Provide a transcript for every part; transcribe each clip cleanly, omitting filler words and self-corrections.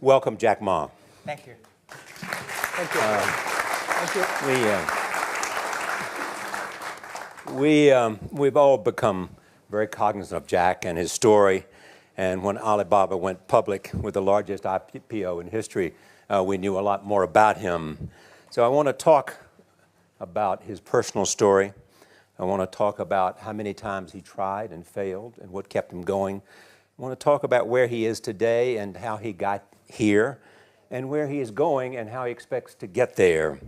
Welcome, Jack Ma. Thank you. Thank you. Thank you. We've all become very cognizant of Jack and his story. And when Alibaba went public with the largest IPO in history, we knew a lot more about him. So I want to talk about his personal story. I want to talk about how many times he tried and failed and what kept him going. I want to talk about where he is today and how he got here, and where he is going and how he expects to get there.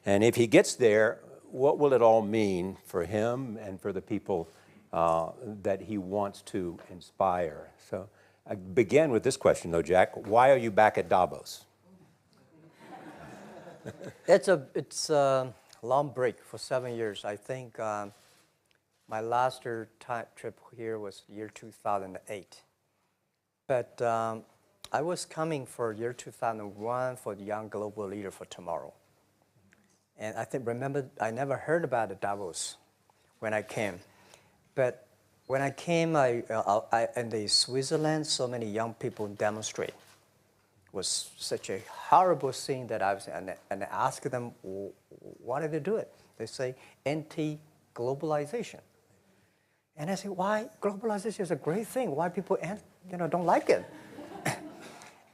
And if he gets there, what will it all mean for him and for the people that he wants to inspire? So I begin with this question, though, Jack. Why are you back at Davos? It's a long break for 7 years. I think my last trip here was year 2008. But I was coming for year 2001 for the Young Global Leader for Tomorrow. And remember, I never heard about the Davos when I came. But when I came, in the Switzerland, so many young people demonstrate. It was such a horrible scene that and I asked them, why did they do it? They say, anti-globalization. And I say, why? Globalization is a great thing. Why people don't like it?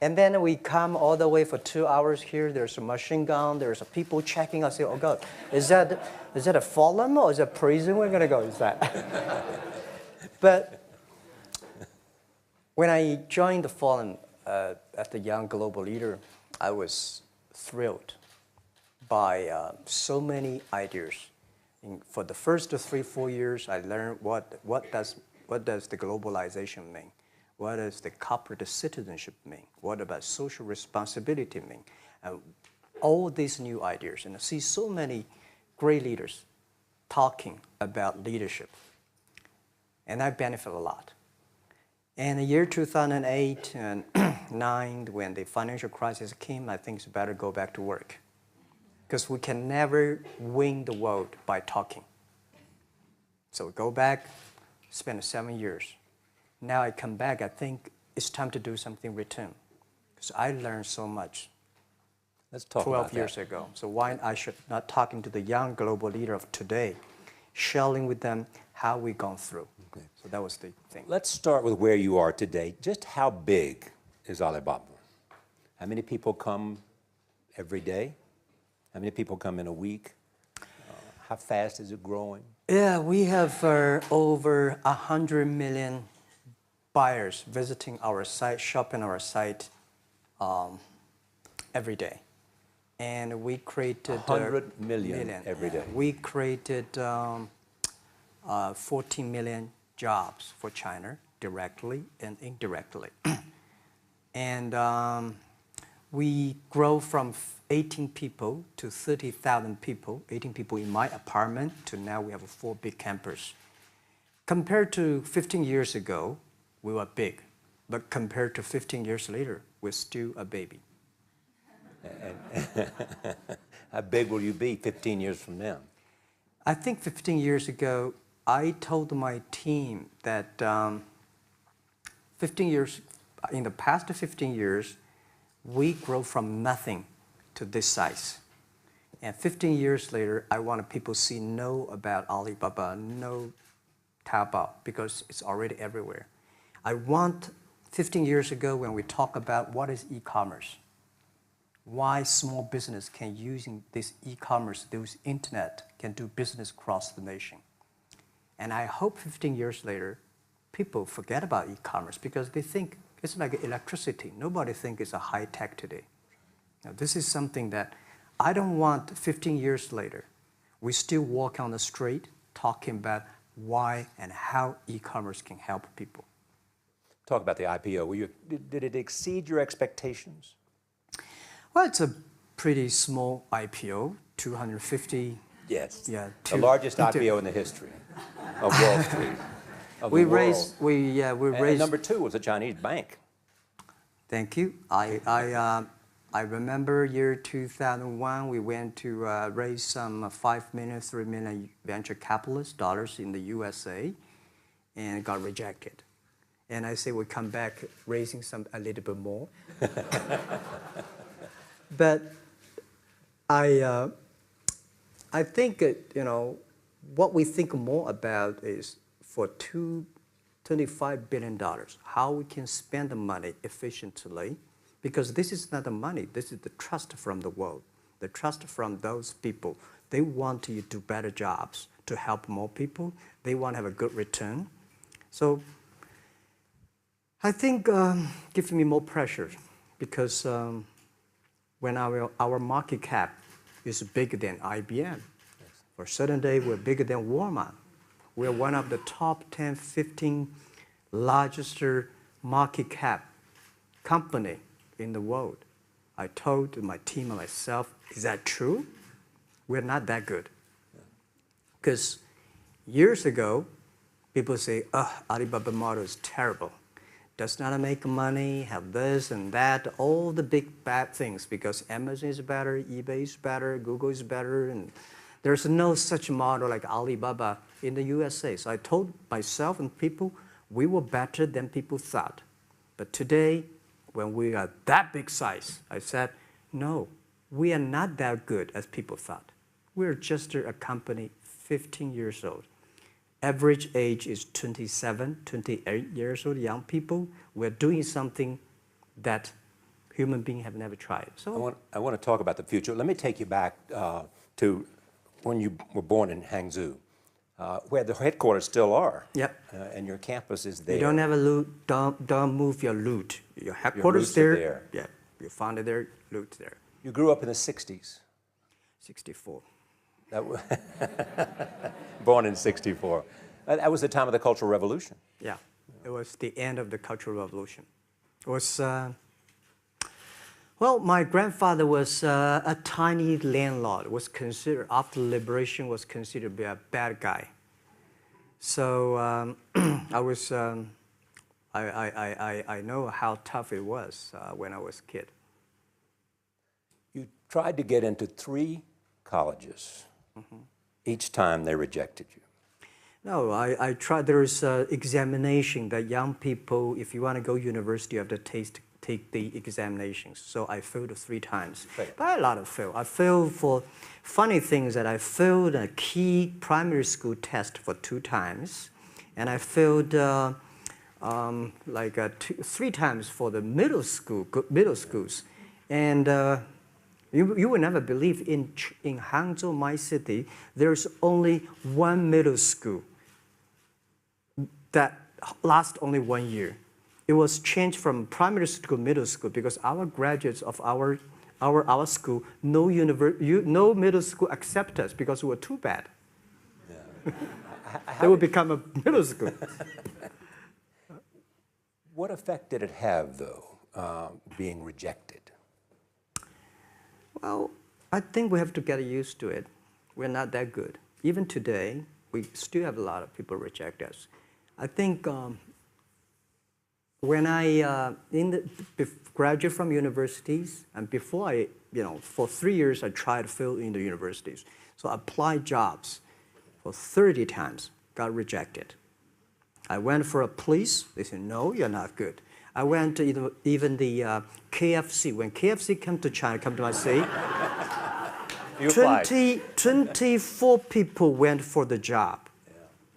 And then we come all the way for 2 hours here. There's a machine gun. There's a people checking. I say, oh, God, is that a forum or is it a prison we're going to go? Is that? But when I joined the forum as the Young Global Leader, I was thrilled by so many ideas. For the first 3-4 years, I learned what does the globalization mean? What does the corporate citizenship mean? What about social responsibility mean? All these new ideas, and I see so many great leaders talking about leadership, and I benefit a lot. And the year 2008 and 2009, when the financial crisis came, I think it's better go back to work, because we can never win the world by talking. So go back, spend 7 years. Now I come back, I think it's time to do something return. Because I learned so much. Let's talk 12 years ago. So why I should not talking to the young global leader of today, sharing with them how we've gone through. Okay. So that was the thing. Let's start with where you are today. Just how big is Alibaba? How many people come every day? How many people come in a week? How fast is it growing? Yeah, we have over 100 million buyers visiting our site, shopping our site every day. And we created 100 million every day. We created 14 million jobs for China, directly and indirectly. And we grow from 18 people to 30,000 people, 18 people in my apartment, to now we have a 4 big campus. Compared to 15 years ago, we were big, but compared to 15 years later, we're still a baby. How big will you be 15 years from now? I think 15 years ago, I told my team that 15 years, in the past 15 years, we grow from nothing to this size. And 15 years later, I want people to know about Alibaba, know Taobao, because it's already everywhere. I want 15 years ago when we talk about what is e-commerce, why small business can using this e-commerce, this internet, can do business across the nation. And I hope 15 years later, people forget about e-commerce because they think it's like electricity. Nobody thinks it's a high tech today. Now, this is something that I don't want 15 years later, we still walk on the street talking about why and how e-commerce can help people. Talk about the IPO. Did it exceed your expectations? Well, it's a pretty small IPO, 250. Yes. Yeah. The largest IPO in the history of Wall Street. We raised. And number 2 was a Chinese bank. Thank you. I remember year 2001. We went to raise some 5 million, 3 million venture capitalist dollars in the USA, and got rejected. And I say we come back raising a little bit more. But I think, what we think more about is for $25 billion, how we can spend the money efficiently, because this is not the money, this is the trust from the world, the trust from those people. They want you to do better jobs to help more people. They want to have a good return. So I think gives me more pressure because when our market cap is bigger than IBM, for a certain day we're bigger than Walmart. We're one of the top 10, 15 largest market cap company in the world. I told my team and myself, is that true? We're not that good. Because years ago, people say, Alibaba model is terrible. Does not make money, have this and that, all the big bad things, because Amazon is better, eBay is better, Google is better, and there's no such model like Alibaba in the USA. So I told myself and people, we were better than people thought. But today, when we are that big size, I said, no, we are not that good as people thought. We're just a company 15 years old. Average age is 27, 28 years old, young people. We're doing something that human beings have never tried. So I want to talk about the future. Let me take you back to when you were born in Hangzhou, where the headquarters still are. Yep. And your campus is there. You don't have a loot, don't move your loot. Your headquarters there. Yeah, you found it there, loot there. You grew up in the 60s. 64. Born in 64. That was the time of the Cultural Revolution. Yeah, it was the end of the Cultural Revolution. It was, well, my grandfather was a tiny landlord, was considered, after liberation, was considered to be a bad guy. So I know how tough it was when I was a kid. You tried to get into 3 colleges. Mm-hmm. Each time they rejected you. No, I tried. There is an examination that young people, if you want to go to university, you have to take the examinations. So I failed 3 times. Right. But a lot of fail. I failed for funny things that I failed a key primary school test for 2 times. And I failed 3 times for the middle schools. And you will never believe in Hangzhou, my city, there's only 1 middle school that lasts only 1 year. It was changed from primary school to middle school because our graduates of our school, no middle school accept us because we were too bad. Yeah. They would become a middle school. What effect did it have, though, being rejected? Well, I think we have to get used to it. We're not that good. Even today, we still have a lot of people reject us. I think when I graduated from universities, and before I, for 3 years, I tried to fill in the universities. So I applied jobs for 30 times, got rejected. I went for a police. They said, no, you're not good. I went to even the KFC. When KFC came to China, come to my city, 24 people went for the job.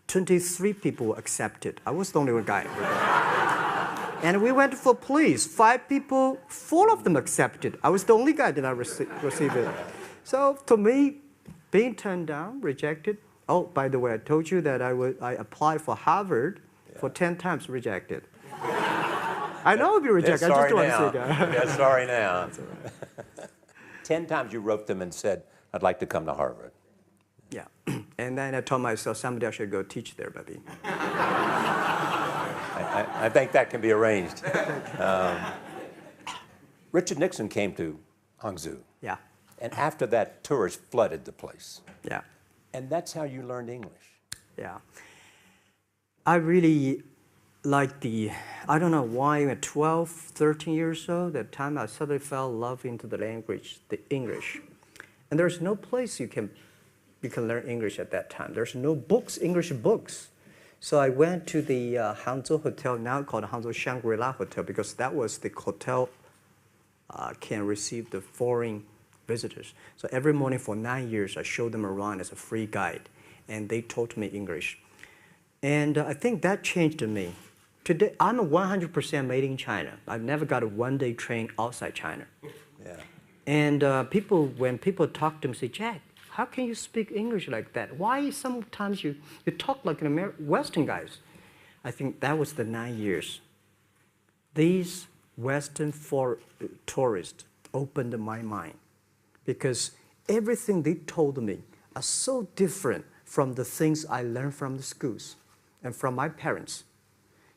23 people were accepted. I was the only one guy. And we went for police. 5 people, 4 of them accepted. I was the only guy that I received it. So to me, being turned down, rejected. Oh, by the way, I told you that I applied for Harvard for 10 times, rejected. I know I'll be rejected. I just don't want to say that. They're sorry now. 10 times you wrote them and said, I'd like to come to Harvard. Yeah. And then I told myself, someday I should go teach there, baby. I think that can be arranged. Richard Nixon came to Hangzhou. Yeah. And after that, tourists flooded the place. Yeah. And that's how you learned English. Yeah. I really like I don't know why, at 12, 13 years old, that time I suddenly fell in love into the language, the English. And there's no place you can learn English at that time. There's no books, English books. So I went to the Hangzhou Hotel, now called Hangzhou Shangri-La Hotel, because that was the hotel can receive the foreign visitors. So every morning for 9 years, I showed them around as a free guide, and they taught me English. And I think that changed me. Today, I'm 100% made in China. I've never got a one-day train outside China. Yeah. And when people talk to me, say, Jack, how can you speak English like that? Why sometimes you talk like an Western guys? I think that was the 9 years. These Western tourists opened my mind because everything they told me are so different from the things I learned from the schools and from my parents.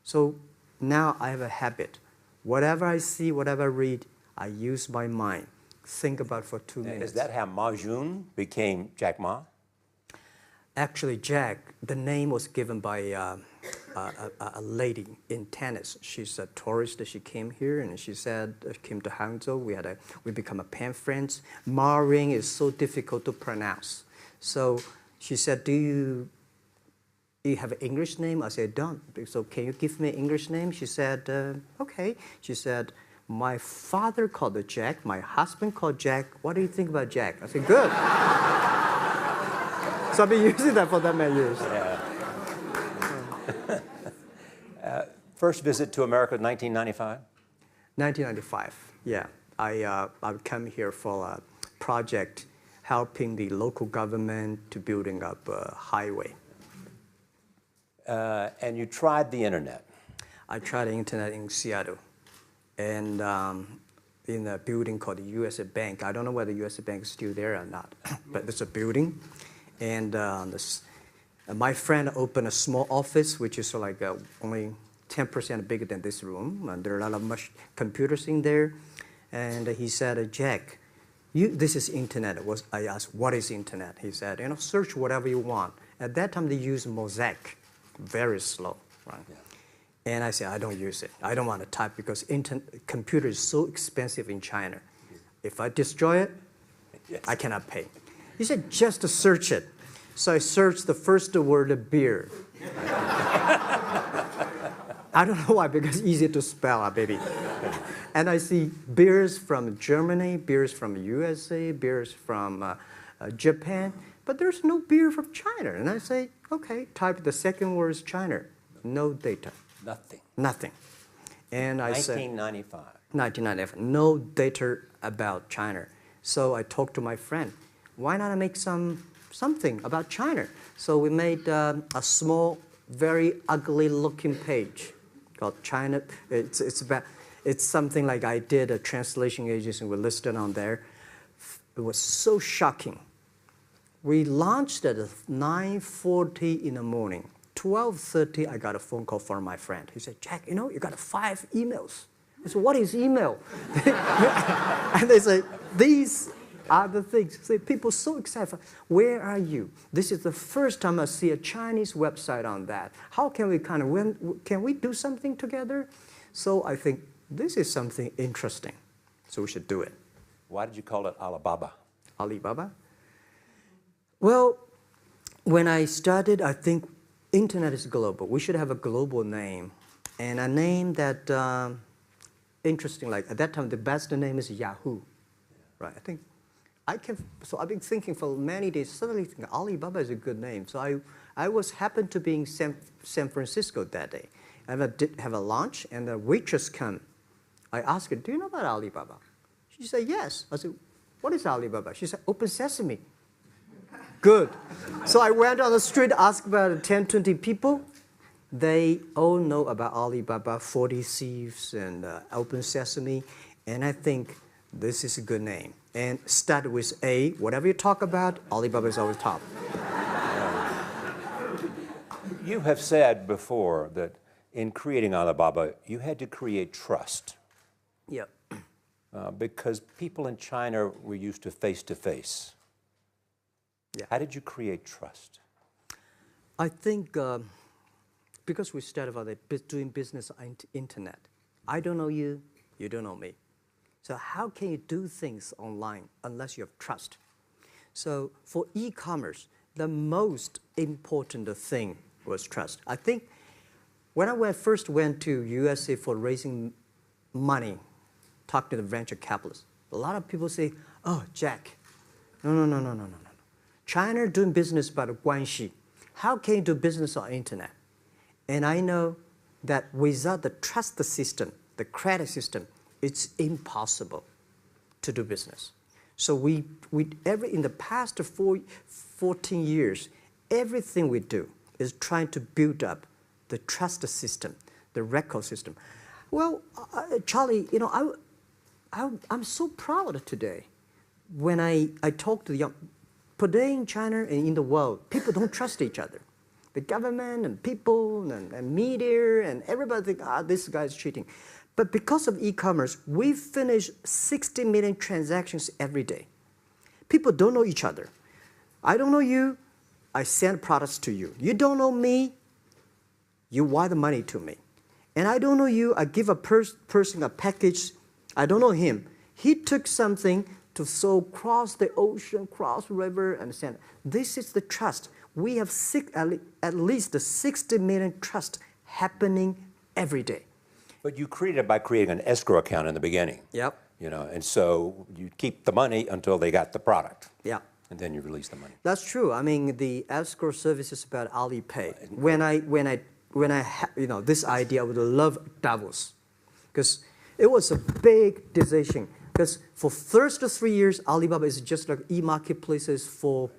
So now I have a habit. Whatever I see, whatever I read, I use my mind. Think about for 2 minutes. Is that how Ma Jun became Jack Ma? Actually, Jack, the name was given by a lady in tennis. She's a tourist. She came here and she said, came to Hangzhou. We become a pen friends. Ma Ring is so difficult to pronounce. So she said, do you have an English name? I said, don't. So can you give me an English name? She said, okay. She said, my father called it Jack. My husband called Jack. What do you think about Jack? I said, good. So I've been using that for that many years. Yeah. First visit to America, 1995? 1995, yeah. I would come here for a project helping the local government to building up a highway. And you tried the internet. I tried the internet in Seattle. And in a building called the U.S. Bank. I don't know whether the U.S. Bank is still there or not, but it's a building. And my friend opened a small office, which is like only 10% bigger than this room. And there are a lot of computers in there. And he said, Jack, this is internet. I asked, what is internet? He said, search whatever you want. At that time, they used Mosaic, very slow, right? Yeah. And I said, I don't use it. I don't want to type because computer is so expensive in China. If I destroy it, yes, I cannot pay. He said, just to search it. So I searched the first word, beer. I don't know why, because it's easy to spell, baby. And I see beers from Germany, beers from USA, beers from Japan, but there's no beer from China. And I say, okay, type the second word is China. No data. Nothing. Nothing. And I said, 1995. 1995. No data about China. So I talked to my friend. Why not make something about China? So we made a small, very ugly-looking page called China. It's something like I did a translation agency. We listed on there. It was so shocking. We launched at 9:40 in the morning. 12:30, I got a phone call from my friend. He said, Jack, you got 5 emails. I said, what is email? And they say, these are the things. So people so excited. Where are you? This is the first time I see a Chinese website on that. How can we can we do something together? So I think this is something interesting. So we should do it. Why did you call it Alibaba? Alibaba? Well, when I started, I think internet is global. We should have a global name. And a name that, interesting, like at that time, the best name is Yahoo. Right? So I've been thinking for many days, suddenly think Alibaba is a good name. So I happened to be in San Francisco that day. I did have a lunch, and the waitress came. I asked her, do you know about Alibaba? She said, yes. I said, what is Alibaba? She said, Open Sesame. Good. So I went on the street, asked about 10, 20 people. They all know about Alibaba, 40 Thieves, and Open Sesame. And I think this is a good name. And start with A. Whatever you talk about, Alibaba is always top. You have said before that in creating Alibaba, you had to create trust. Yep. Because people in China were used to face-to-face. Yeah. How did you create trust? I think because we started about doing business on internet. I don't know you, you don't know me. So how can you do things online unless you have trust? So for e-commerce, the most important thing was trust. I think when I first went to USA for raising money, talk to the venture capitalists, a lot of people say, oh, Jack, no. China doing business by the guanxi. How can you do business on internet? And I know that without the trust system, the credit system, it's impossible to do business. So in the past 14 years, everything we do is trying to build up the trust system, the record system. Well, Charlie, you know, I'm so proud today when I talk to the young. Today in China and in the world, people don't trust each other. The government and people and media and everybody think, this guy's cheating. But because of e-commerce, we finish 60 million transactions every day. People don't know each other. I don't know you, I send products to you. You don't know me, you wire the money to me. And I don't know you, I give a person a package, I don't know him. He took something to cross the ocean, cross the river, and send. This is the trust. We have at least 60 million trust happening every day. But you created it by creating an escrow account in the beginning. Yep. You know, and so you keep the money until they got the product. Yeah. And then you release the money. That's true. I mean, the escrow service is about Alipay. When I had, this idea, I would love Davos, because it was a big decision. Because for first 3 years, Alibaba is just like e-marketplaces for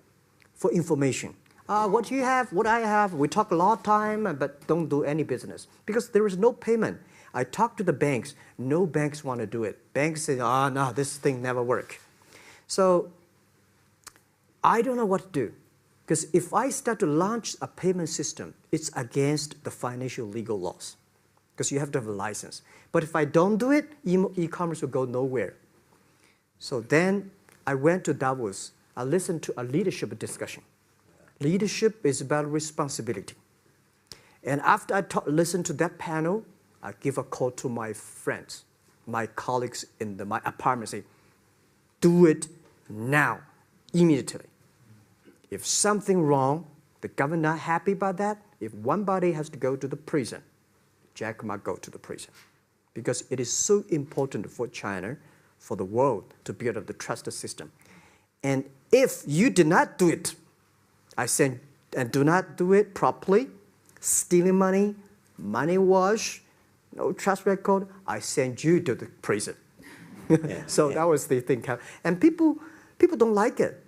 information. What do you have? What I have? We talk a lot of time, but don't do any business because there is no payment. I talk to the banks. No banks want to do it. Banks say, no, this thing never work. So I don't know what to do. Because if I start to launch a payment system, it's against the financial legal laws. Because you have to have a license. But if I don't do it, e-commerce will go nowhere. So then I went to Davos. I listened to a leadership discussion. Leadership is about responsibility. And after I listened to that panel, I give a call to my friends, my colleagues in my apartment, say, do it now, immediately. If something wrong, the government not happy about that, if one body has to go to the prison, Jack might go to the prison. Because it is so important for China, for the world, to build up the trust system. And if you did not do it, I said, and do not do it properly, stealing money, money wash, no trust record, I send you to the prison. So that was the thing. And people don't like it.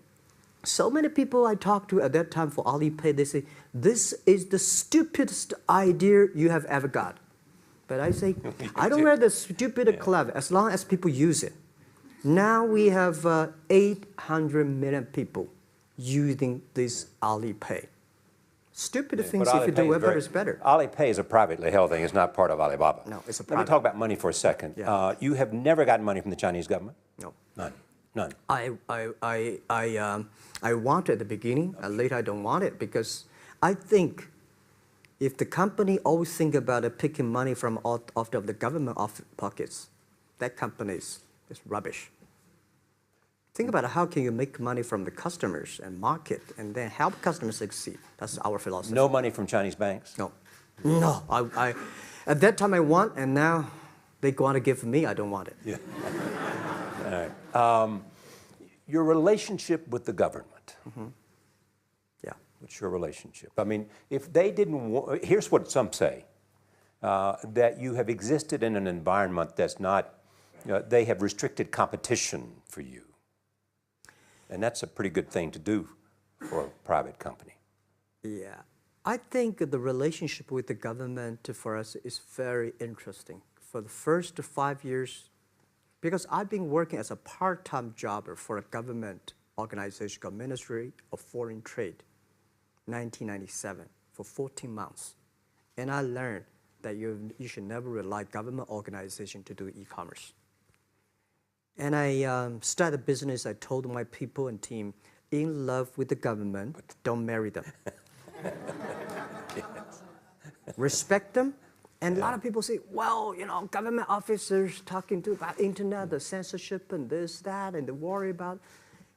So many people I talked to at that time for Alipay, they say, this is the stupidest idea you have ever got. But I say, I don't wear the stupid clever as long as people use it. Now we have 800 million people using this Alipay. Stupid things, if you do it, is better. Alipay is a privately held thing. It's not part of Alibaba. No, it's a private. Let me talk about money for a second. Yeah. You have never gotten money from the Chinese government? No. None. None. I want it at the beginning, and later I don't want it, because I think if the company always think about picking money from out of the government pockets, that company is rubbish. Think about how can you make money from the customers and market and then help customers succeed. That's our philosophy. No money from Chinese banks? No. No. I at that time I want, and now they want to give me, I don't want it. Yeah. All right. Your relationship with the government. Mm-hmm. Yeah. What's your relationship? I mean, if they didn't, here's what some say, that you have existed in an environment that's not, they have restricted competition for you. And that's a pretty good thing to do for a private company. Yeah. I think the relationship with the government for us is very interesting. For the first 5 years, because I've been working as a part-time jobber for a government organization called Ministry of Foreign Trade, 1997, for 14 months. And I learned that you should never rely on government organization to do e-commerce. And I started a business. I told my people and team, in love with the government, but don't marry them. Yes. Respect them. And a lot of people say, well, government officers talking about internet, the censorship and this, that, and they worry about.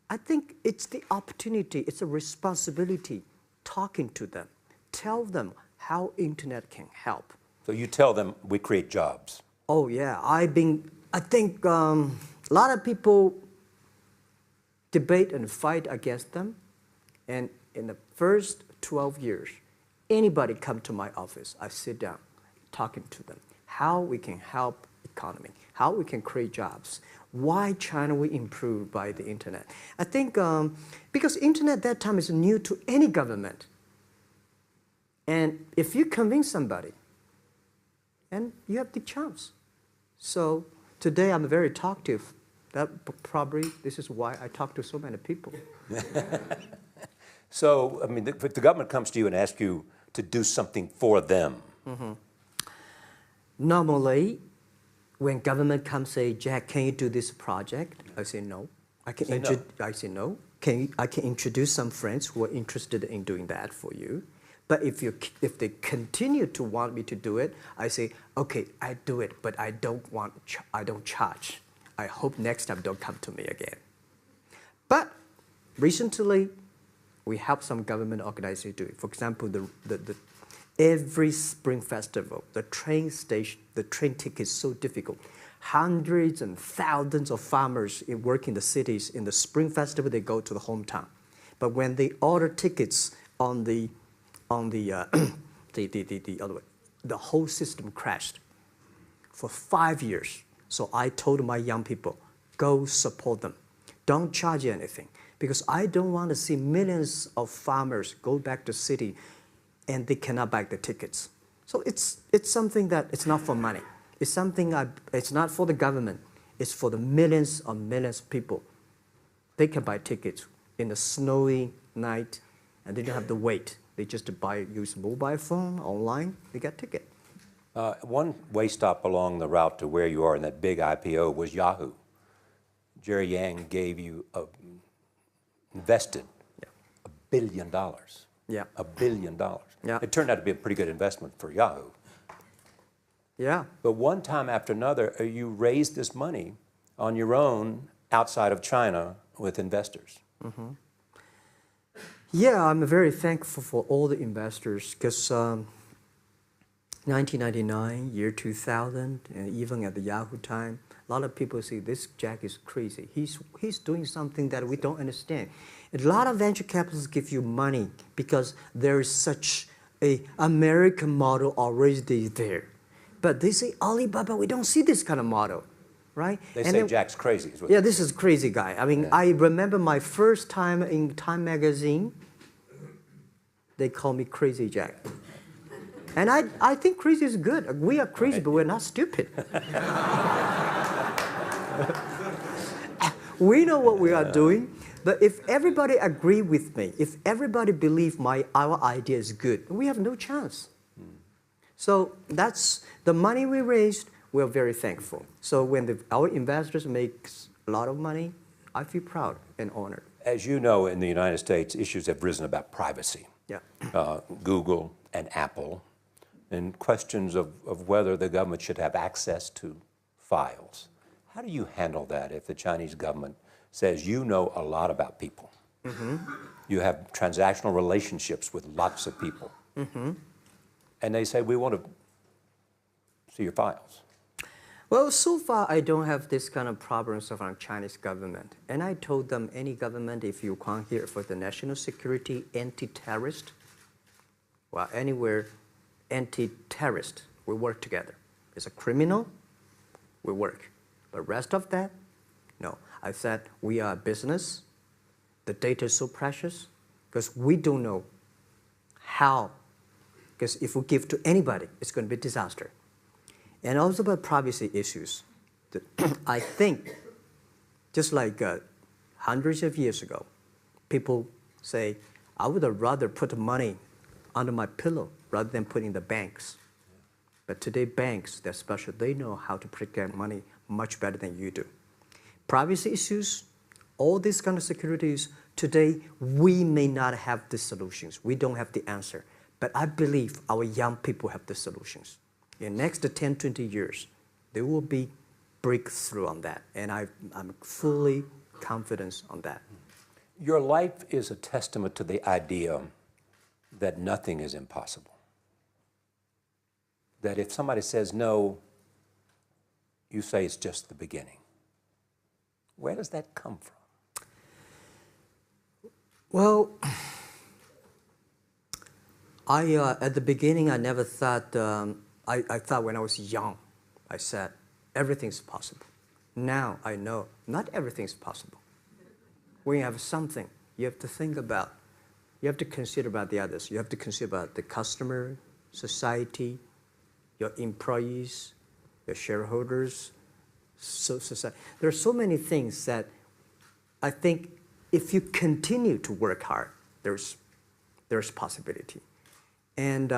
I think it's the opportunity, it's a responsibility talking to them, tell them how internet can help. So you tell them we create jobs. Oh yeah, I think a lot of people debate and fight against them. And in the first 12 years, anybody come to my office, I sit down talking to them, how we can help economy, how we can create jobs, why China will improve by the internet. I think because internet that time is new to any government. And if you convince somebody, and you have the chance. So today I'm very talkative. That probably this is why I talk to so many people. So, I mean, if the government comes to you and asks you to do something for them. Normally, when government comes say, Jack, can you do this project? I say no. I say no. I can introduce some friends who are interested in doing that for you. But if they continue to want me to do it, I say, okay, I do it, but I don't charge. I hope next time don't come to me again. But recently, we help some government organizations do it. For example, every Spring Festival, the train ticket is so difficult. Hundreds and thousands of farmers work in the cities. In the Spring Festival, they go to the hometown. But when they order tickets on the other way, the whole system crashed for 5 years. So I told my young people, go support them. Don't charge anything. Because I don't want to see millions of farmers go back to city and they cannot buy the tickets. So it's something that it's not for money. It's something it's not for the government. It's for the millions of people. They can buy tickets in the snowy night and they don't have to wait. They just use mobile phone, online, they get ticket. One way stop along the route to where you are in that big IPO was Yahoo. Jerry Yang gave you invested $1 billion. Yeah. $1 billion. Yeah. It turned out to be a pretty good investment for Yahoo. Yeah. But one time after another, you raised this money on your own outside of China with investors. Yeah, I'm very thankful for all the investors because 1999, year 2000, and even at the Yahoo time, a lot of people say this Jack is crazy. He's doing something that we don't understand. A lot of venture capitalists give you money because there is such a American model already there. But they say, Alibaba, we don't see this kind of model, right? They say Jack's crazy. Is what yeah, this is crazy guy. I mean, I remember my first time in Time magazine, they call me Crazy Jack. And I think crazy is good. We are crazy, but we're not stupid. We know what we are doing, but if everybody agree with me, if everybody believe our idea is good, we have no chance. So that's the money we raised. We're very thankful. So when our investors make a lot of money, I feel proud and honored. As you know, in the United States, issues have risen about privacy. Yeah. Google and Apple, and questions of whether the government should have access to files. How do you handle that if the Chinese government says you know a lot about people? You have transactional relationships with lots of people. And they say, we want to see your files. Well, so far, I don't have this kind of problems from Chinese government. And I told them, any government, if you come here for the national security, anti-terrorist, well, anywhere, anti-terrorist, we work together. It's a criminal, we work. But rest of that, no. I said, we are a business. The data is so precious because we don't know how. Because if we give to anybody, it's going to be a disaster. And also about privacy issues. I think, just like hundreds of years ago, people say, I would rather put money under my pillow rather than put in the banks. But today, banks, they're special. They know how to protect money much better than you do. Privacy issues, all these kind of securities, today, we may not have the solutions. We don't have the answer. But I believe our young people have the solutions. In the next 10, 20 years, there will be breakthrough on that. And I'm fully confident on that. Your life is a testament to the idea that nothing is impossible. That if somebody says no, you say it's just the beginning. Where does that come from? Well, at the beginning, I never thought, I thought when I was young, I said, everything's possible. Now I know not everything's possible. When you have something, you have to think about, you have to consider about the others. You have to consider about the customer, society, your employees, your shareholders, society. There are so many things that I think if you continue to work hard, there's possibility. And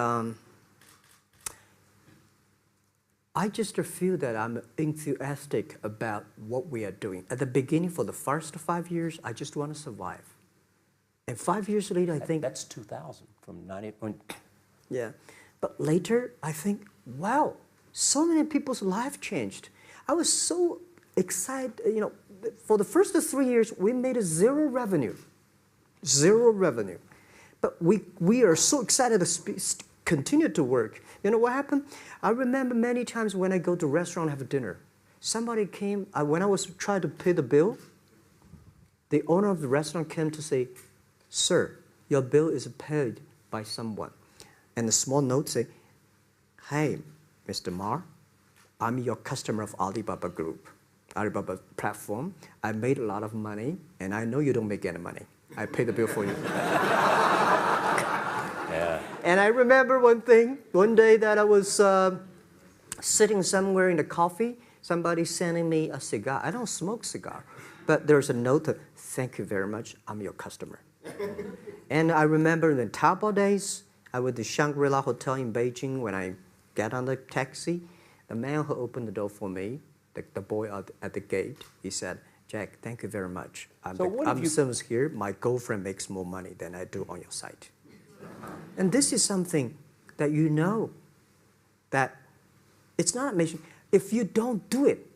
I just feel that I'm enthusiastic about what we are doing. At the beginning, for the first 5 years, I just want to survive. And 5 years later, I think... That's 2000, from 90... Yeah. But later, I think, wow, so many people's life changed. I was so excited, you know, for the first 3 years, we made zero revenue. Zero revenue. But we are so excited to continue to work. You know what happened? I remember many times when I go to a restaurant and have dinner, somebody came, when I was trying to pay the bill, the owner of the restaurant came to say, "Sir, your bill is paid by someone." And the small note say, "Hey, Mr. Ma, I'm your customer of Alibaba Group, Alibaba platform. I made a lot of money, and I know you don't make any money. I pay the bill for you." Yeah. And I remember one day that I was sitting somewhere in the coffee, somebody sending me a cigar. I don't smoke cigar, but there's a note, "Thank you very much, I'm your customer." And I remember in the Taobao days, I was at the Shangri-La Hotel in Beijing. When I get on the taxi, the man who opened the door for me, the boy at the gate, he said, "Jack, thank you very much. I'm service here. My girlfriend makes more money than I do on your site." And this is something that you know, that it's not amazing. If you don't do it,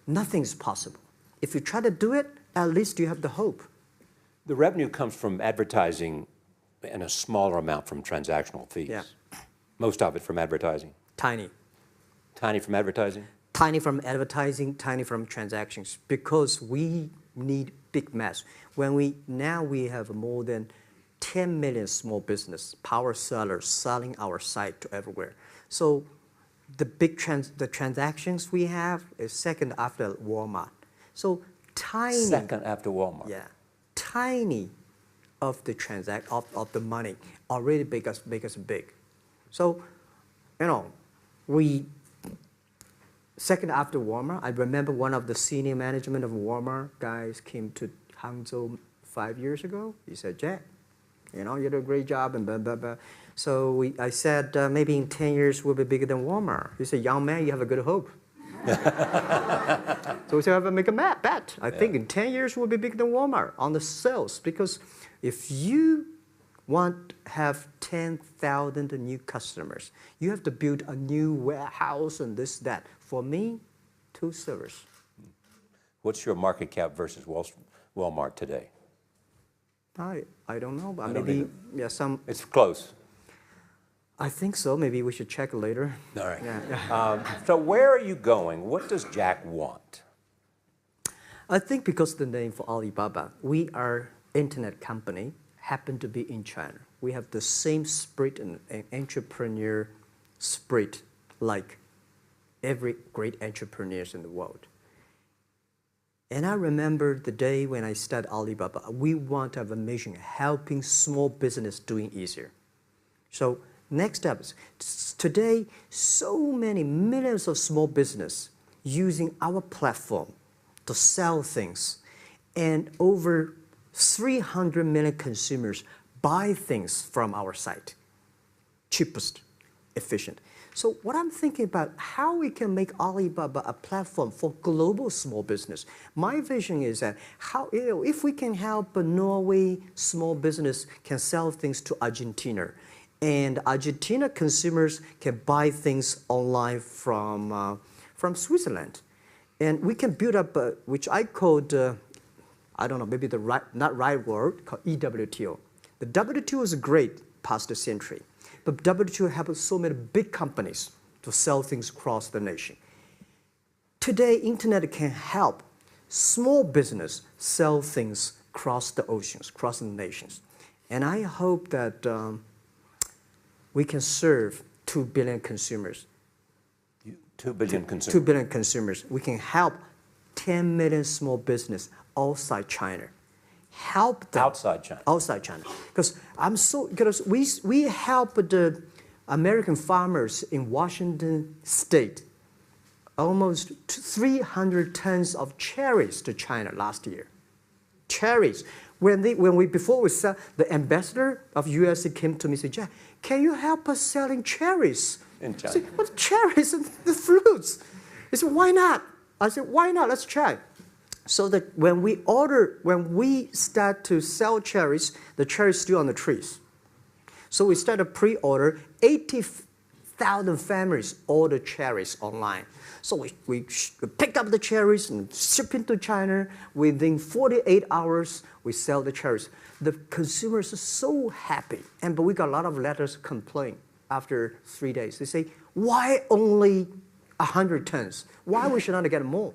nothing's possible. If you try to do it, at least you have the hope. The revenue comes from advertising and a smaller amount from transactional fees. Yeah. Most of it from advertising. Tiny. Tiny from advertising? Tiny from advertising, tiny from transactions, because we need big mass. Now we have more than 10 million small business power sellers selling our site to everywhere. So the transactions we have is second after Walmart. So tiny. Second after Walmart. Yeah, tiny of the of the money already make us big. So, you know, second after Walmart. I remember one of the senior management of Walmart guys came to Hangzhou 5 years ago. He said, "Jack, you know, you do a great job," and blah, blah, blah. So I said, maybe in 10 years we'll be bigger than Walmart. He said, "Young man, you have a good hope." So we said, "I make a bet. I think in 10 years we'll be bigger than Walmart on the sales." Because if you want to have 10,000 new customers, you have to build a new warehouse and this, that. For me, 2 servers. What's your market cap versus Walmart today? I don't know, but I don't maybe either. some. It's close. I think so. Maybe we should check later. All right. Yeah. So where are you going? What does Jack want? I think because of the name for Alibaba, we are internet company, happen to be in China. We have the same spirit and entrepreneur spirit like every great entrepreneurs in the world. And I remember the day when I started Alibaba, we want to have a mission helping small business doing easier. So next step is, today, so many millions of small business using our platform to sell things, and over 300 million consumers buy things from our site. Cheapest, efficient. So what I'm thinking about, how we can make Alibaba a platform for global small business. My vision is that if we can help a Norway small business can sell things to Argentina, and Argentina consumers can buy things online from Switzerland. And we can build up, which I called, I don't know, maybe not right word, called EWTO. The WTO is great, past century. But WTO helps so many big companies to sell things across the nation. Today, internet can help small business sell things across the oceans, across the nations. And I hope that we can serve 2 billion consumers. 2 billion consumers. 2 billion consumers. We can help 10 million small business outside China. Help them. Outside China. Outside China. Because we help the American farmers in Washington State almost 300 tons of cherries to China last year. Cherries. Before we sell, the ambassador of USA came to me and said, Jack, can you help us selling cherries? In China. I said, what cherries and the fruits? He said, why not? I said, why not? Let's try. So that when we start to sell cherries, the cherries still on the trees. So we start a pre-order, 80,000 families order cherries online. So we pick up the cherries and ship into China. Within 48 hours, we sell the cherries. The consumers are so happy. But we got a lot of letters complaint after 3 days. They say, why only 100 tons? Why we should not get more?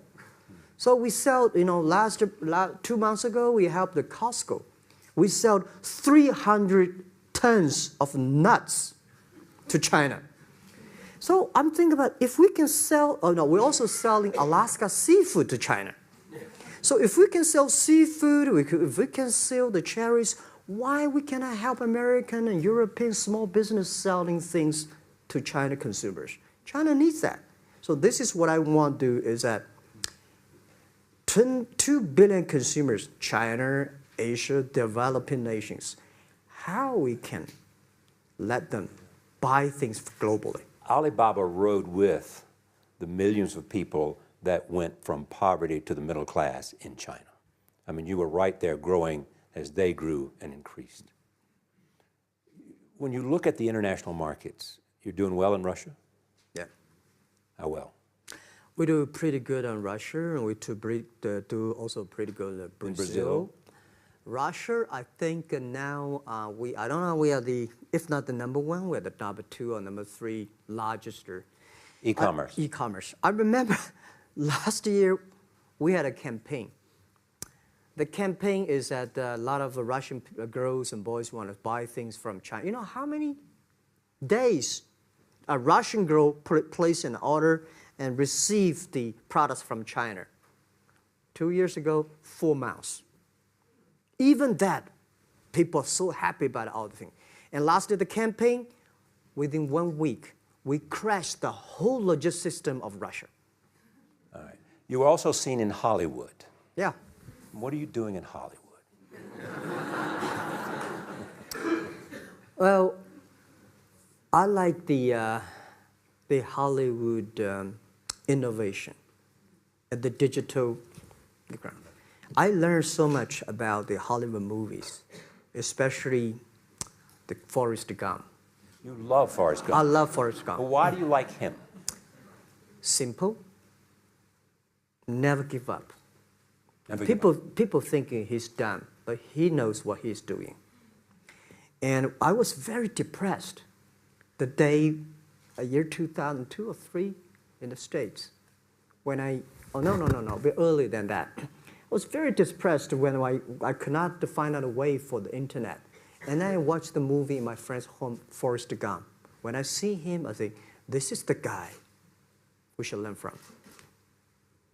So we sell, 2 months ago, we helped the Costco. We sold 300 tons of nuts to China. So I'm thinking about if we can sell, we're also selling Alaska seafood to China. So if we can sell seafood, if we can sell the cherries, why we cannot help American and European small business selling things to China consumers? China needs that. So this is what I want to do is that 2 billion consumers, China, Asia, developing nations, how we can let them buy things globally. Alibaba rode with the millions of people that went from poverty to the middle class in China. I mean, you were right there growing as they grew and increased. When you look at the international markets, you're doing well in Russia? Yeah. How well? We do pretty good on Russia, and we do also pretty good in Brazil. In Brazil? Russia, I think now I don't know, we are if not the number 1, we're the number 2 or number 3 largest. E-commerce. E-commerce. I remember last year we had a campaign. The campaign is that a lot of Russian girls and boys want to buy things from China. You know how many days a Russian girl placed an order and received the products from China? 2 years ago, 4 months. Even that, people are so happy about all the thing. And last year, the campaign, within 1 week, we crashed the whole logistics system of Russia. All right. You were also seen in Hollywood. Yeah. What are you doing in Hollywood? Well, I like the Hollywood innovation and the digital background. I learned so much about the Hollywood movies, especially the Forrest Gump. You love Forrest Gump. I love Forrest Gump. Well, why do you like him? Simple. Never give up. Never give up. People thinking he's dumb, but he knows what he's doing. And I was very depressed the day, year 2002 or 3 in the States, when a bit earlier than that. I was very depressed when I could not find out a way for the internet. And then I watched the movie in my friend's home, Forrest Gump. When I see him, I think, this is the guy we should learn from.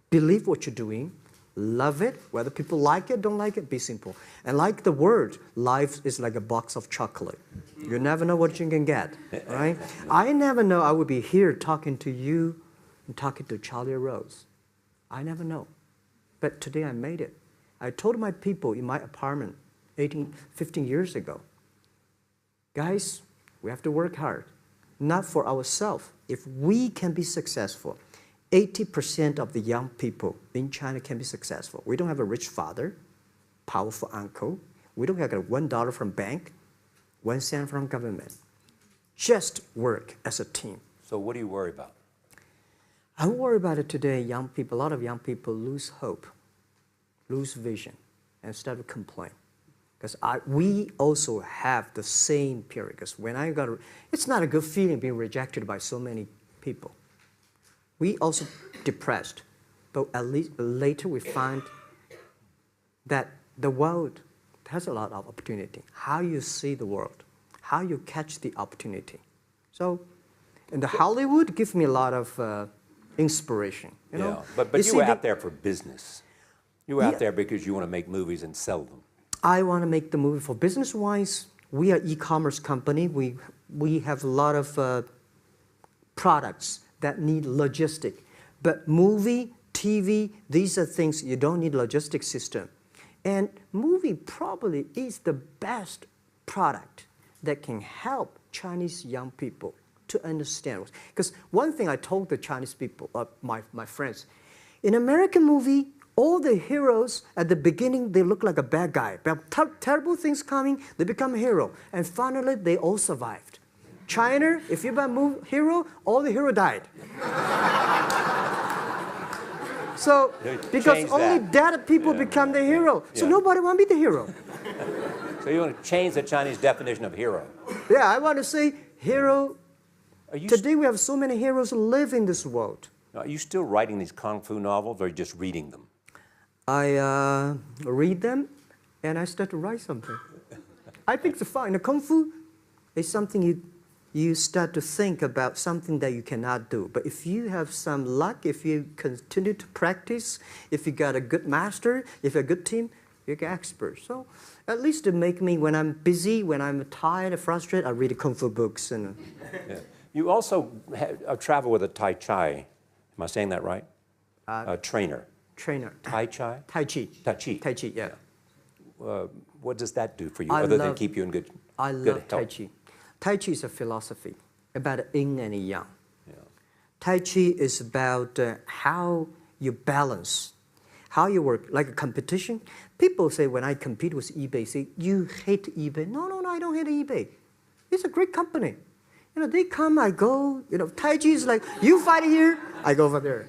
Believe what you're doing, love it, whether people like it, don't like it, be simple. And like the word, life is like a box of chocolate. You never know what you can get, right? I never know I would be here talking to you and talking to Charlie Rose. I never know. But today I made it. I told my people in my apartment 15 years ago, guys, we have to work hard, not for ourselves. If we can be successful, 80% of the young people in China can be successful. We don't have a rich father, powerful uncle. We don't have $1 from bank, 1 cent from government. Just work as a team. So what do you worry about? I worry about it today. Young people, a lot of young people lose hope, lose vision, and start to complain. Because we also have the same period. Because when it's not a good feeling being rejected by so many people. We also depressed, but at least later we find that the world has a lot of opportunity. How you see the world, how you catch the opportunity. So, and the Hollywood gives me a lot of inspiration. You know? But you were out there for business. You were out there because you want to make movies and sell them. I want to make the movie for business-wise. We are e-commerce company. We have a lot of products that need logistic. But movie, TV, these are things you don't need logistic system. And movie probably is the best product that can help Chinese young people to understand. Because one thing I told the Chinese people, my friends, in American movie, all the heroes at the beginning, they look like a bad guy. Terrible things coming, they become a hero. And finally, they all survived. China, if you're a hero, all the hero died. So, because only dead people become the hero. So nobody want to be the hero. So you want to change the Chinese definition of hero? Yeah, I want to say hero. Today we have so many heroes live in this world. Are you still writing these kung fu novels, or are you just reading them? I read them, and I start to write something. I think it's fun. The kung fu is something you start to think about something that you cannot do. But if you have some luck, if you continue to practice, if you got a good master, if you're a good team, you're an expert. So at least to make me, when I'm busy, when I'm tired or frustrated, I read kung fu books. And You also travel with a Tai Chi. Am I saying that right? Trainer. Tai Chi? Tai Chi. Tai Chi. Tai Chi, yeah. What does that do for you, other than keep you in good health? I love Tai Chi. Tai Chi is a philosophy about yin and yang. Yeah. Tai Chi is about how you balance, how you work, like a competition. People say when I compete with eBay, say, you hate eBay. No, I don't hate eBay. It's a great company. You know, they come, I go. You know, Tai Chi is like, you fight here, I go over there.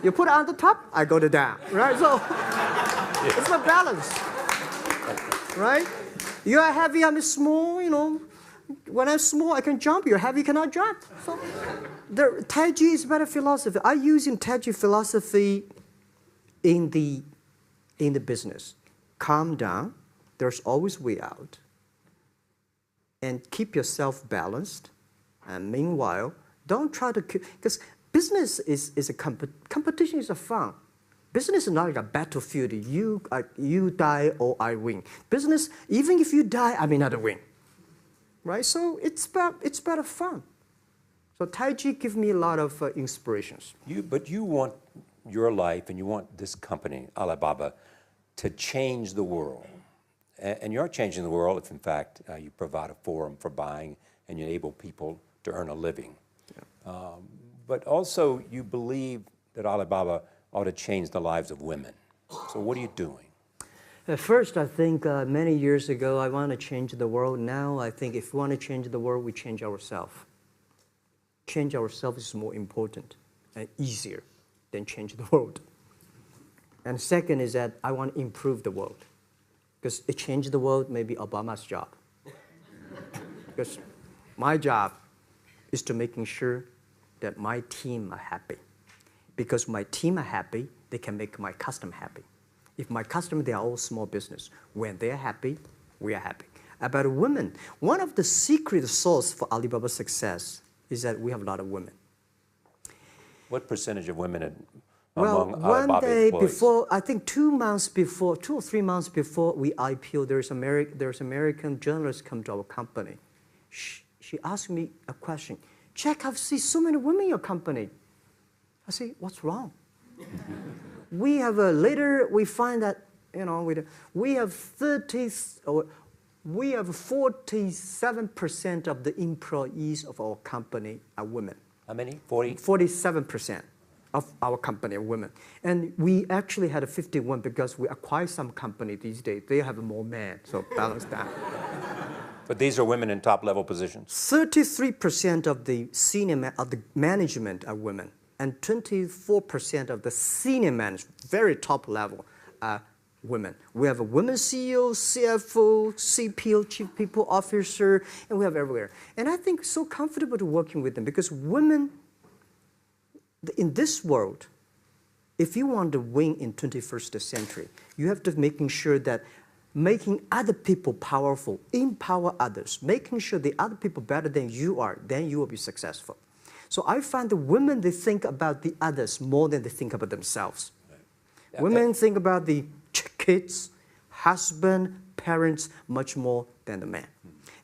You put it on the top, I go to down, right? So it's a balance, right? You are heavy, I'm small, you know. When I'm small, I can jump. You're heavy, you cannot jump. So the Tai Chi is better philosophy. I use in Tai Chi philosophy in the business. Calm down. There's always way out. And keep yourself balanced. And meanwhile, don't try to, because business is a competition is a fun. Business is not like a battlefield. You die or I win. Business, even if you die, I may not win. Right? So it's better fun. So Tai Chi gives me a lot of inspirations. But you want your life and you want this company, Alibaba, to change the world. And you're changing the world if, in fact, you provide a forum for buying and you enable people to earn a living. Yeah. But also, you believe that Alibaba ought to change the lives of women. So what are you doing? At first, I think many years ago, I want to change the world. Now, I think if we want to change the world, we change ourselves. Change ourselves is more important and easier than change the world. And second is that I want to improve the world. Because it changed the world may be Obama's job. Because my job is to making sure that my team are happy. Because my team are happy, they can make my customer happy. If my customer, they are all small business. When they're happy, we are happy. About women, one of the secret source for Alibaba's success is that we have a lot of women. What percentage of women one among Alibaba day employees? before, I think 2 or 3 months before we IPO, there's American journalist come to our company. She asked me a question. Jack, I've seen so many women in your company. I say, what's wrong? We have later we find that we have 47% of the employees of our company are women. How many? 40? 47% of our company are women. And we actually had a 51 because we acquired some company these days. They have more men, so balance that. But these are women in top-level positions? 33% of the management are women. And 24% of the senior management, very top level, are women. We have a women CEO, CFO, CPO, Chief People Officer, and we have everywhere. And I think so comfortable to working with them because women, in this world, if you want to win in 21st century, you have to making sure that making other people powerful, empower others, making sure the other people better than you are, then you will be successful. So I find the women, they think about the others more than they think about themselves. Right. Yeah, women think about the kids, husband, parents, much more than the man.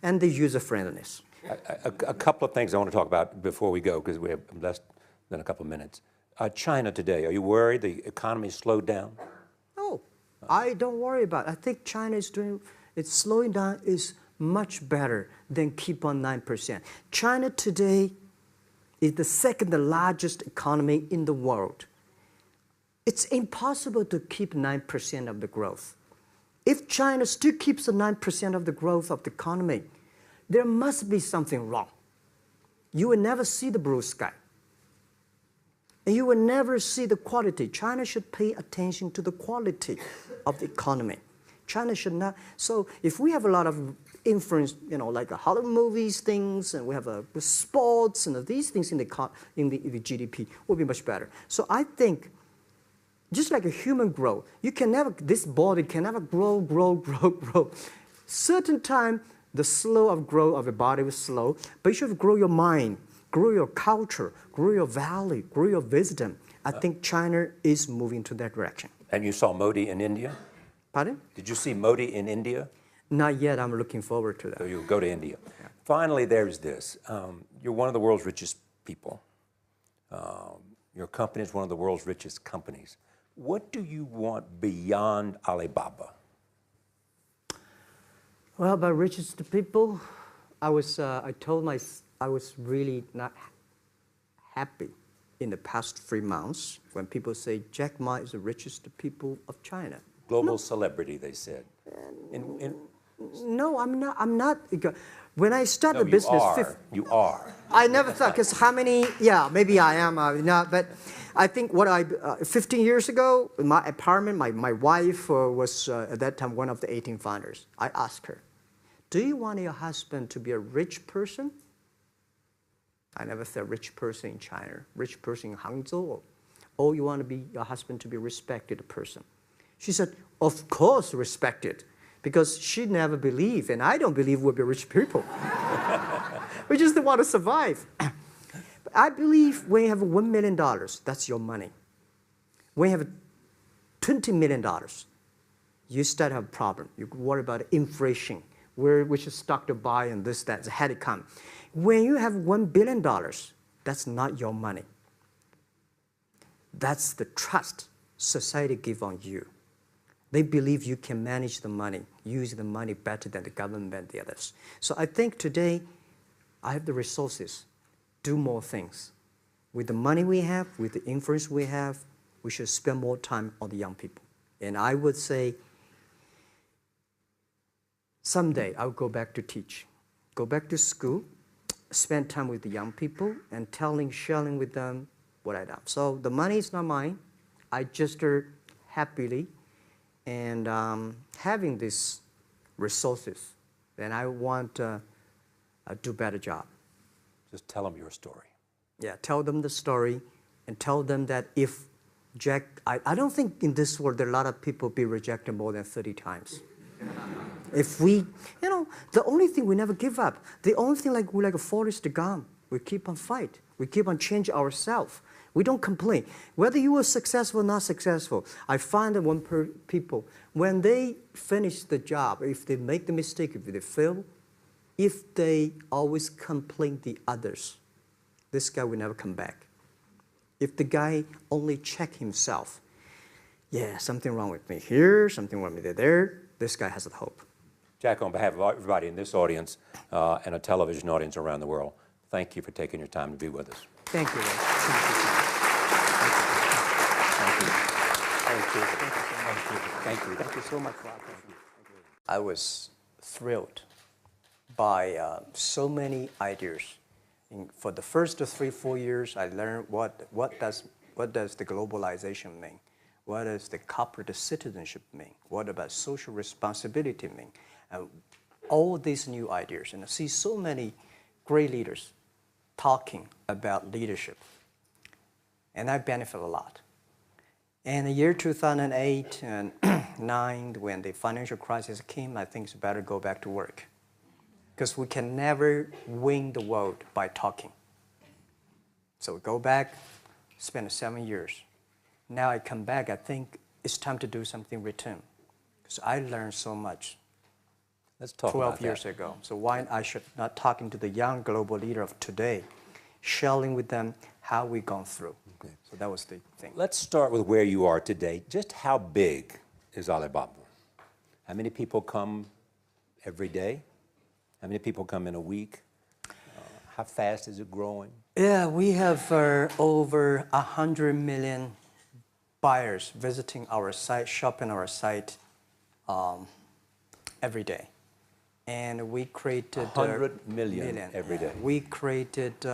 And the user-friendliness. A couple of things I want to talk about before we go, because we have less than a couple of minutes. China today, are you worried the economy slowed down? No, I don't worry about it. I think China is doing, it's slowing down is much better than keep on 9%. China today is the second largest economy in the world. It's impossible to keep 9% of the growth. If China still keeps the 9% of the growth of the economy, there must be something wrong. You will never see the blue sky. And you will never see the quality. China should pay attention to the quality of the economy. China should not. So if we have a lot of influence, like the Hollywood movies, things, and we have sports and these things in the GDP, will be much better. So I think, just like a human growth, this body can never grow. Certain time, the slow of growth of a body is slow, but you should grow your mind, grow your culture, grow your value, grow your wisdom. I think China is moving to that direction. And you saw Modi in India? Pardon? Did you see Modi in India? Not yet. I'm looking forward to that. So you'll go to India. Yeah. Finally, there's this. You're one of the world's richest people. Your company is one of the world's richest companies. What do you want beyond Alibaba? Well, about richest people, I was really not happy in the past 3 months when people say Jack Ma is the richest people of China. Global celebrity, they said. No, I'm not. When I started the business, you are. I never thought, because how many? Yeah, maybe I am. Not, but I think 15 years ago, in my apartment, my wife was at that time one of the 18 founders. I asked her, "Do you want your husband to be a rich person?" I never said rich person in China, rich person in Hangzhou, or you want your husband to be a respected person. She said, "Of course, respected." Because she never believed, and I don't believe we'll be rich people. We just want to survive. But I believe when you have $1 million, that's your money. When you have $20 million, you start to have a problem. You worry about inflation, which stock to buy and this, that, had to come. When you have $1 billion, that's not your money. That's the trust society gives on you. They believe you can manage the money, use the money better than the government and the others. So I think today, I have the resources, do more things. With the money we have, with the influence we have, we should spend more time on the young people. And I would say, someday I'll go back to teach, go back to school, spend time with the young people, and sharing with them what I've done. So the money is not mine. I just happily and having these resources, then I want to do a better job. Just tell them your story. Yeah, tell them the story and tell them that if Jack, I don't think in this world there are a lot of people be rejected more than 30 times. If we, the only thing we never give up, the only thing we're like a Forrest Gump, we keep on fight. We keep on changing ourselves. We don't complain. Whether you were successful or not successful, I find that people, when they finish the job, if they make the mistake, if they fail, if they always complain the others, this guy will never come back. If the guy only check himself, yeah, something wrong with me here, something wrong with me there, this guy has a hope. Jack, on behalf of everybody in this audience and a television audience around the world, thank you for taking your time to be with us. Thank you. Thank you so much, Rob. I was thrilled by so many ideas. For the first 3-4 years, I learned what does the globalization mean. What does the corporate citizenship mean? What about social responsibility mean? All these new ideas, and I see so many great leaders talking about leadership, and I benefit a lot. In the year 2008 and 9, when the financial crisis came, I think it's better to go back to work, because we can never win the world by talking. So we go back, spend 7 years. Now I come back, I think it's time to do something return, because I learned so much. Let's talk 12 about years that. ago. So why I should not talking to the young global leader of today, sharing with them how we've gone through. Okay. So that was the thing. Let's start with where you are today. Just how big is Alibaba? How many people come every day? How many people come in a week? How fast is it growing? Yeah, we have over 100 million buyers visiting our site, shopping our site every day. And we created 100 million every day. We created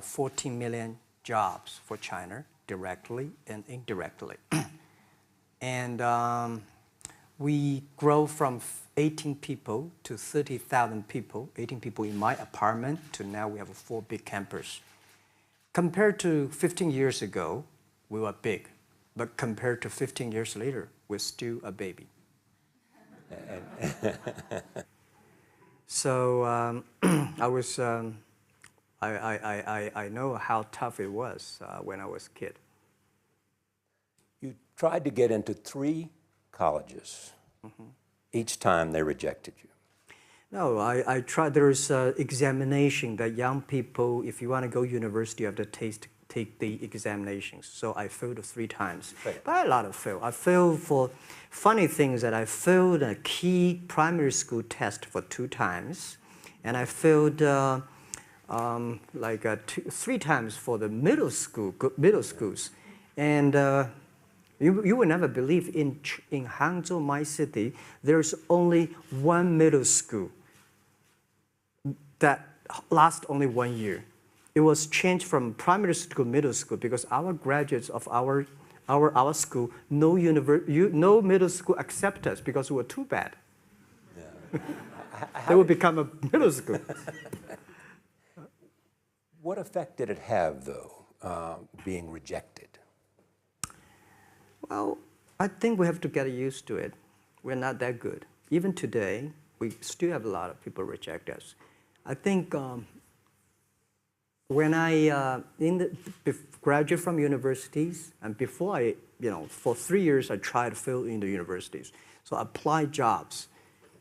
14 million jobs for China, directly and indirectly. And we grow from 18 people to 30,000 people, 18 people in my apartment, to now we have 4 big campus. Compared to 15 years ago, we were big. But compared to 15 years later, we're still a baby. So I know how tough it was when I was a kid. You tried to get into 3 colleges. Mm-hmm. Each time they rejected you. No, I tried. There's an examination that young people, if you want to go university, you have to take the examinations. So I failed 3 times. Right. But a lot of fail. I failed for funny things that I failed a key primary school test for 2 times. And I failed 3 times for the middle schools. And you will never believe in Hangzhou, my city, there's only 1 middle school that lasts only 1 year. It was changed from primary school to middle school because our graduates of our school, no middle school accept us because we were too bad. Yeah. They would become a middle school. What effect did it have, though, being rejected? Well, I think we have to get used to it. We're not that good. Even today, we still have a lot of people reject us. I think when I graduated from universities, and before for 3 years, I tried to fill in the universities. So I applied jobs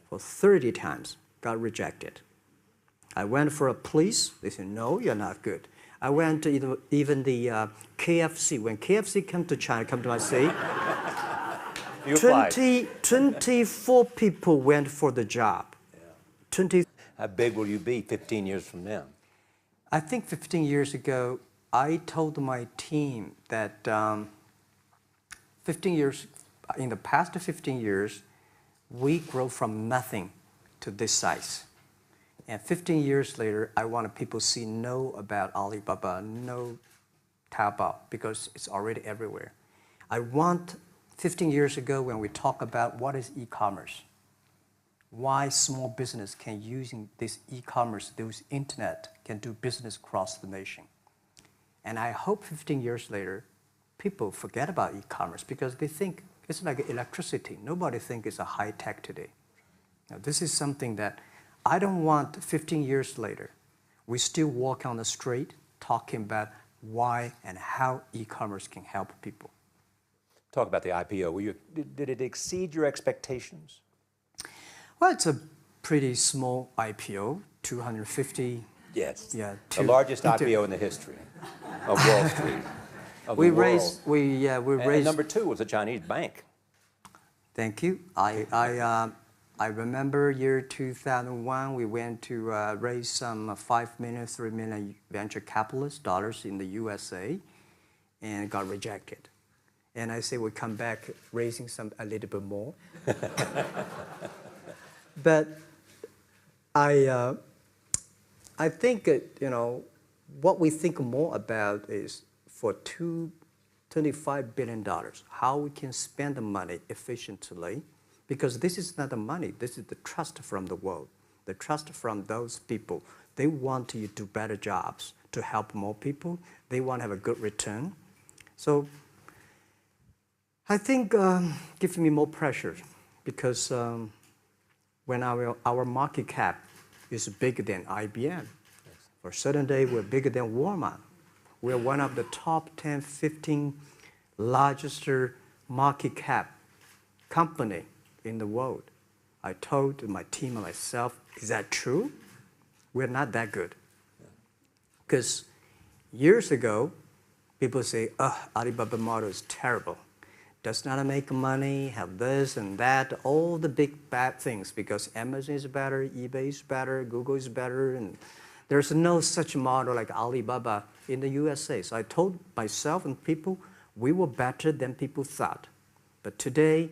for 30 times, got rejected. I went for a police, they said, no, you're not good. I went to even the KFC. When KFC came to China, come to my city, 24 people went for the job. Yeah. How big will you be 15 years from now? I think 15 years ago, I told my team that in the past 15 years, we grow from nothing to this size. And 15 years later, I want people to know about Alibaba, know Taobao, because it's already everywhere. I want 15 years ago when we talk about what is e-commerce, why small business can using this e-commerce, this internet, can do business across the nation. And I hope 15 years later, people forget about e-commerce because they think it's like electricity. Nobody thinks it's a high tech today. Now, this is something that I don't want 15 years later, we still walk on the street talking about why and how e-commerce can help people. Talk about the IPO. Did it exceed your expectations? Well, it's a pretty small IPO, 250. Yes. Yeah. The largest IPO in the history of Wall Street. Of the world. And number 2 was a Chinese bank. Thank you. I remember year 2001, we went to raise some 5 million, 3 million venture capitalist dollars in the USA and got rejected. And I say we come back raising a little bit more. But I think what we think more about is for two $25 billion. How we can spend the money efficiently, because this is not the money, this is the trust from the world, the trust from those people. They want to do better jobs to help more people. They want to have a good return. So I think gives me more pressure because when our market cap is bigger than IBM, for a certain day we're bigger than Walmart. We're one of the top 10, 15 largest market cap company in the world. I told my team and myself, is that true? We're not that good. Because years ago, people say, Alibaba model is terrible. Does not make money, have this and that, all the big bad things, because Amazon is better, eBay is better, Google is better, and there's no such model like Alibaba in the USA. So I told myself and people, we were better than people thought. But today,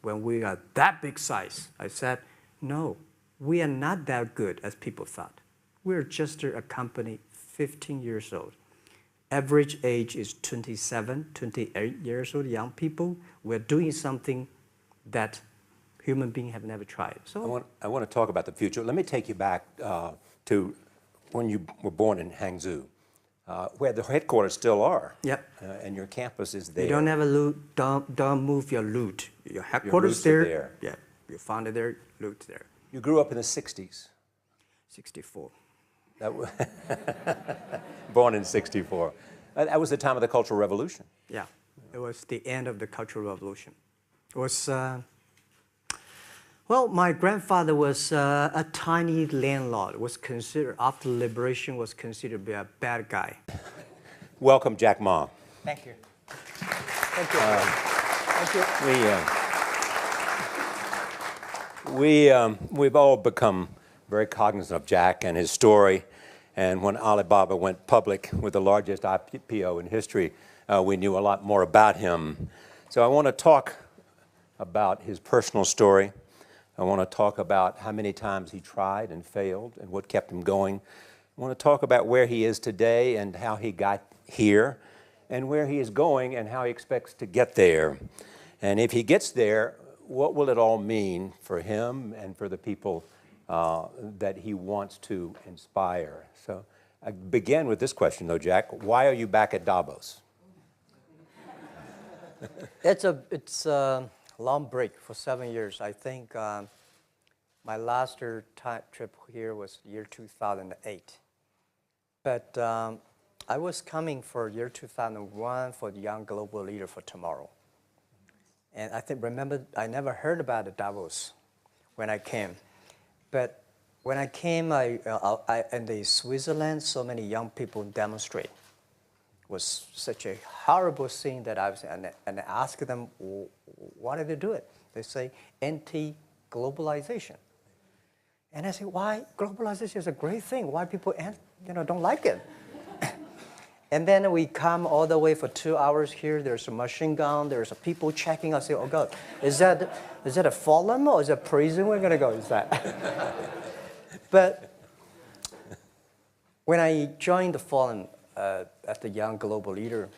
when we are that big size, I said, no, we are not that good as people thought. We're just a company 15 years old. Average age is 27, 28 years old, young people. We're doing something that human beings have never tried. So I want to talk about the future. Let me take you back to when you were born in Hangzhou, where the headquarters still are. Yep. And your campus is there. You don't have a loot, don't move your loot. Your headquarters there. Yeah, you found it there, loot there. You grew up in the 60s. 64. Born in 64. That was the time of the Cultural Revolution. Yeah, it was the end of the Cultural Revolution. It was, well, my grandfather was a tiny landlord, was considered, after liberation, was considered to be a bad guy. Welcome, Jack Ma. Thank you. Thank you. Thank you. We've all become very cognizant of Jack and his story. And when Alibaba went public with the largest IPO in history, we knew a lot more about him. So I want to talk about his personal story. I want to talk about how many times he tried and failed and what kept him going. I want to talk about where he is today and how he got here, and where he is going and how he expects to get there. And if he gets there, what will it all mean for him and for the people that he wants to inspire? So I begin with this question, though, Jack. Why are you back at Davos? It's a long break for 7 years. I think my last trip here was year 2008. But I was coming for year 2001 for the Young Global Leader for Tomorrow. And I think, remember, I never heard about the Davos when I came. But when I came, in the Switzerland, so many young people demonstrate. It was such a horrible scene that I was, and I asked them, why did they do it? They say, anti-globalization. And I say, why? Globalization is a great thing. Why people don't like it? And then we come all the way for 2 hours here. There's a machine gun. There's people checking. I say, oh, God, is that a forum or is it a prison we're going to go? Is that? But when I joined the forum at the Young Global Leader,